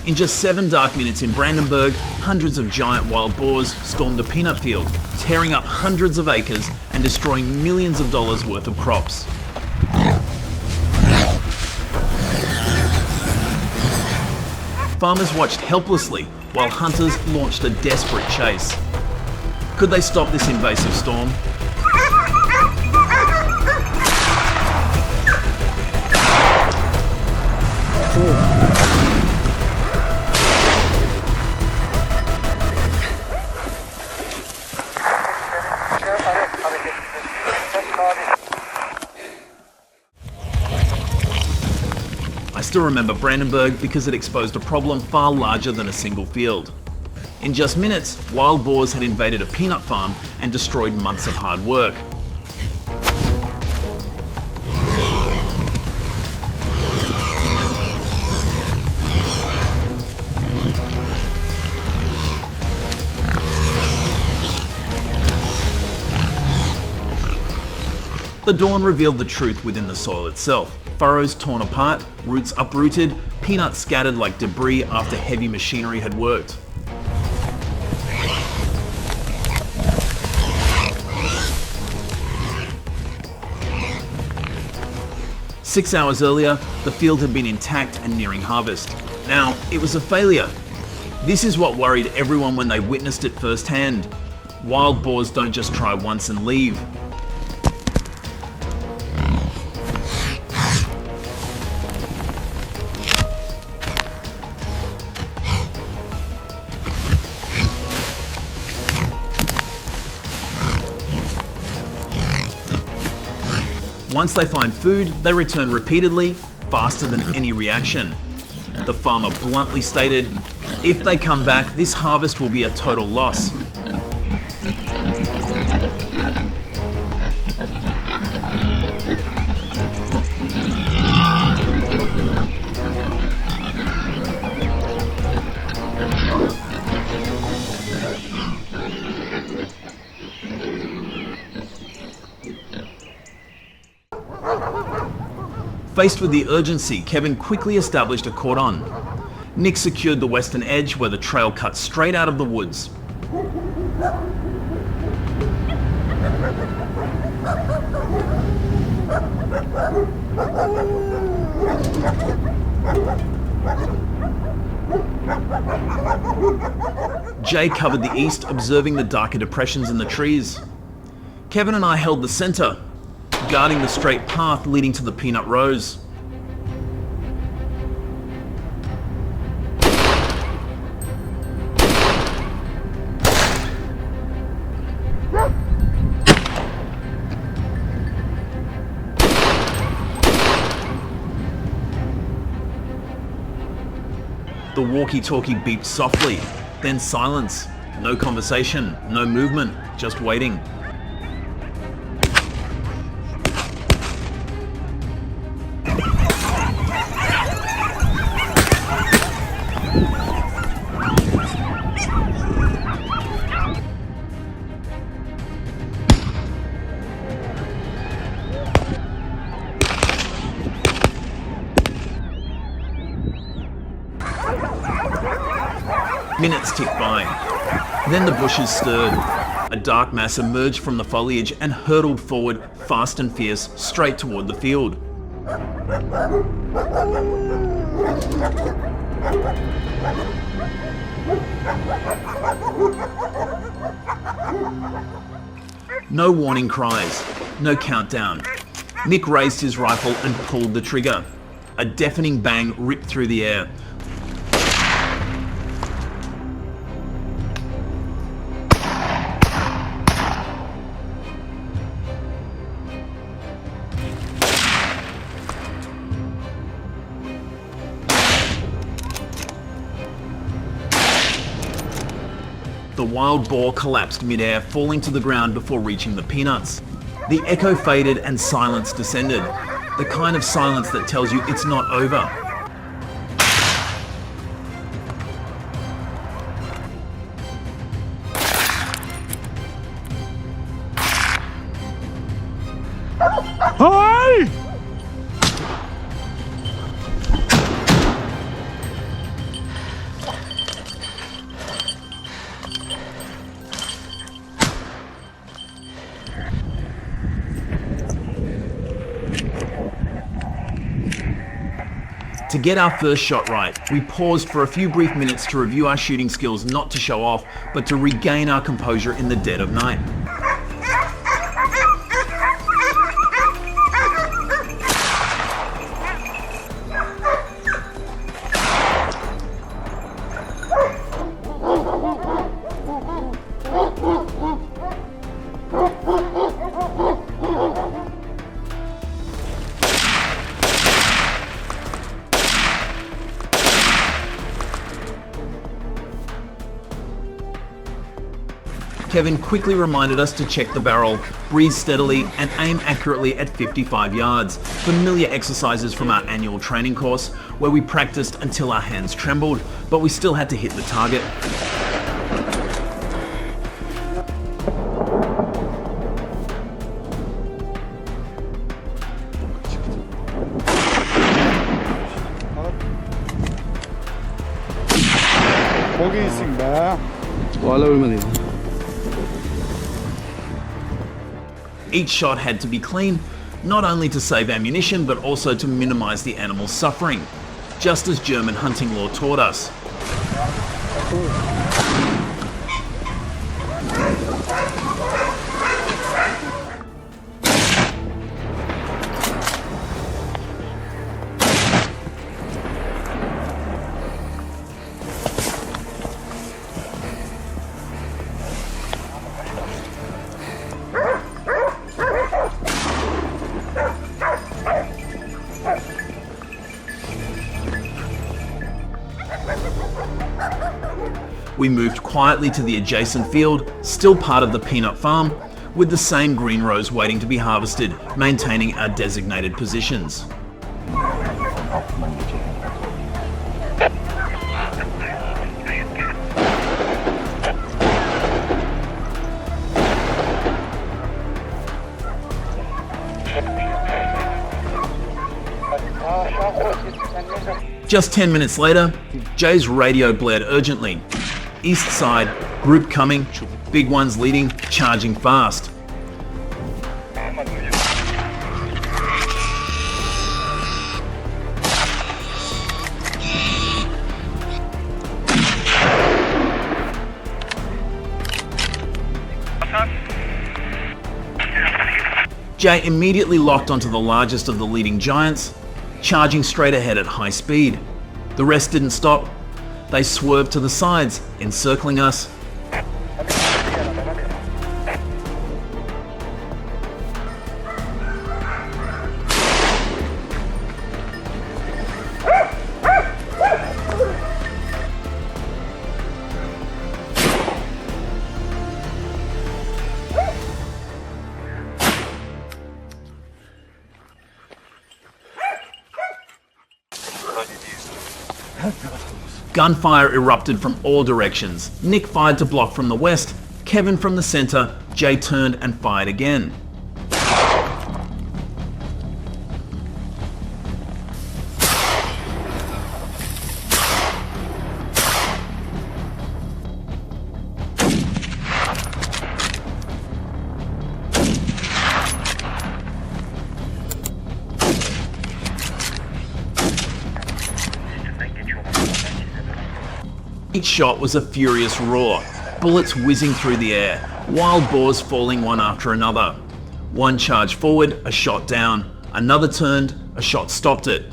In just 7 dark minutes in Brandenburg, hundreds of giant wild boars stormed the peanut field, tearing up hundreds of acres and destroying millions of dollars worth of crops. Farmers watched helplessly while hunters launched a desperate chase. Could they stop this invasive storm? I still remember Brandenburg because it exposed a problem far larger than a single field. In just minutes, wild boars had invaded a peanut farm and destroyed months of hard work. The dawn revealed the truth within the soil itself. Furrows torn apart, roots uprooted, peanuts scattered like debris after heavy machinery had worked. Six hours earlier, the field had been intact and nearing harvest. Now, it was a failure. This is what worried everyone when they witnessed it firsthand. Wild boars don't just try once and leave. Once they find food, they return repeatedly, faster than any reaction. The farmer bluntly stated, "If they come back, this harvest will be a total loss." Faced with the urgency, Kevin quickly established a cordon. Nick secured the western edge where the trail cut straight out of the woods. Jay covered the east, observing the darker depressions in the trees. Kevin and I held the center, guarding the straight path leading to the peanut rows. The walkie-talkie beeped softly, then silence. No conversation, no movement, just waiting. Minutes ticked by. Then the bushes stirred. A dark mass emerged from the foliage and hurtled forward, fast and fierce, straight toward the field. No warning cries, no countdown. Nick raised his rifle and pulled the trigger. A deafening bang ripped through the air. The wild boar collapsed mid-air, falling to the ground before reaching the peanuts. The echo faded and silence descended. The kind of silence that tells you it's not over. Hi! To get our first shot right, we paused for a few brief minutes to review our shooting skills, not to show off, but to regain our composure in the dead of night. Kevin quickly reminded us to check the barrel, breathe steadily, and aim accurately at 55 yards. Familiar exercises from our annual training course, where we practiced until our hands trembled, but we still had to hit the target. 거기 있습니다. Each shot had to be clean, not only to save ammunition, but also to minimize the animal's suffering, just as German hunting law taught us. We moved quietly to the adjacent field, still part of the peanut farm, with the same green rows waiting to be harvested, maintaining our designated positions. Just 10 minutes later, Jay's radio blared urgently. East side, group coming, big ones leading, charging fast. Jay immediately locked onto the largest of the leading giants, charging straight ahead at high speed. The rest didn't stop. They swerved to the sides, encircling us. Gunfire erupted from all directions. Nick fired to block from the west, Kevin from the center, Jay turned and fired again. Each shot was a furious roar, bullets whizzing through the air, wild boars falling one after another. One charged forward, a shot down. Another turned, a shot stopped it.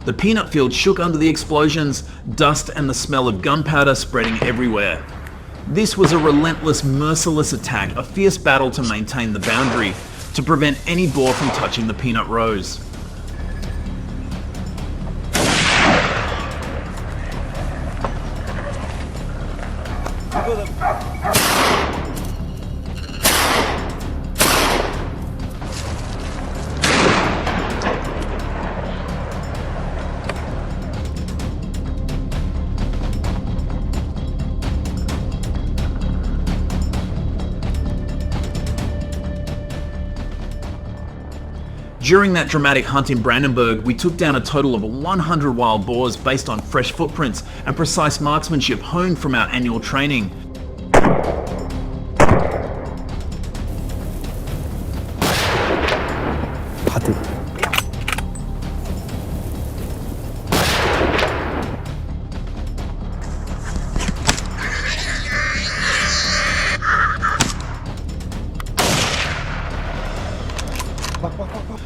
The peanut field shook under the explosions, dust and the smell of gunpowder spreading everywhere. This was a relentless, merciless attack, a fierce battle to maintain the boundary, to prevent any boar from touching the peanut rows. During that dramatic hunt in Brandenburg, we took down a total of 100 wild boars based on fresh footprints and precise marksmanship honed from our annual training.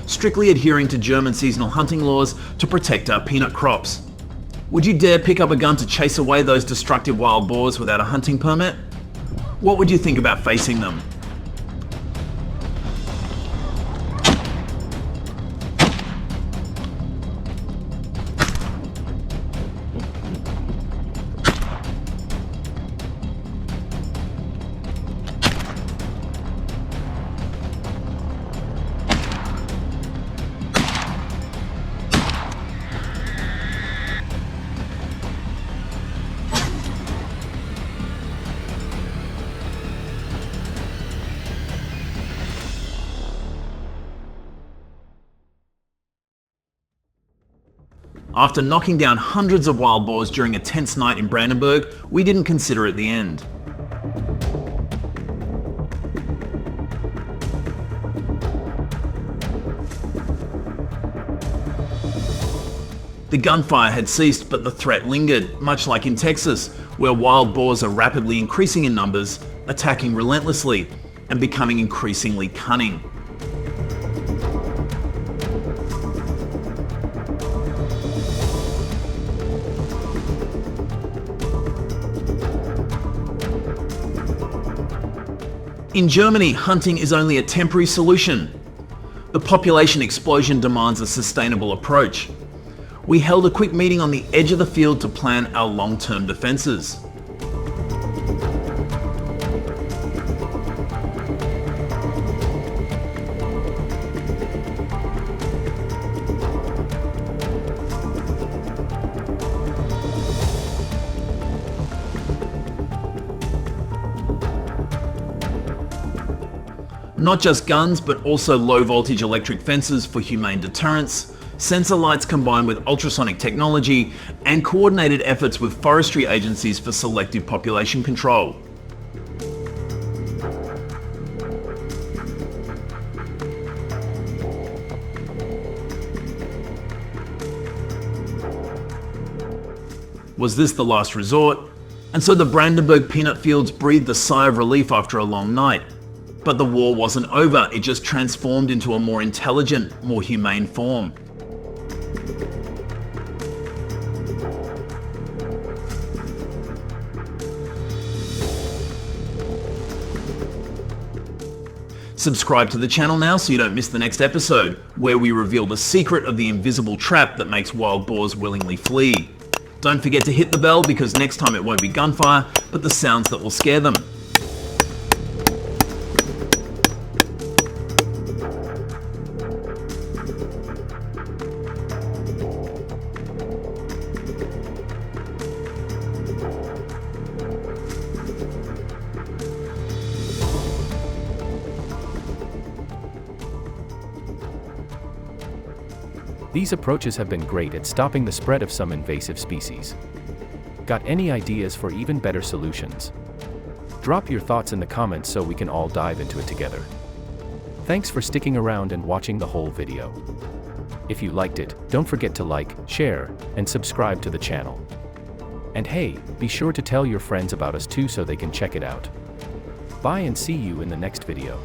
Strictly adhering to German seasonal hunting laws to protect our peanut crops. Would you dare pick up a gun to chase away those destructive wild boars without a hunting permit? What would you think about facing them? After knocking down hundreds of wild boars during a tense night in Brandenburg, we didn't consider it the end. The gunfire had ceased, but the threat lingered, much like in Texas, where wild boars are rapidly increasing in numbers, attacking relentlessly, and becoming increasingly cunning. In Germany, hunting is only a temporary solution. The population explosion demands a sustainable approach. We held a quick meeting on the edge of the field to plan our long-term defences. Not just guns, but also low voltage electric fences for humane deterrence, sensor lights combined with ultrasonic technology, and coordinated efforts with forestry agencies for selective population control. Was this the last resort? And so the Brandenburg peanut fields breathed a sigh of relief after a long night. But the war wasn't over, it just transformed into a more intelligent, more humane form. Subscribe to the channel now so you don't miss the next episode, where we reveal the secret of the invisible trap that makes wild boars willingly flee. Don't forget to hit the bell because next time it won't be gunfire, but the sounds that will scare them. These approaches have been great at stopping the spread of some invasive species. Got any ideas for even better solutions? Drop your thoughts in the comments so we can all dive into it together. Thanks for sticking around and watching the whole video. If you liked it, don't forget to like, share, and subscribe to the channel. And hey, be sure to tell your friends about us too so they can check it out. Bye and see you in the next video.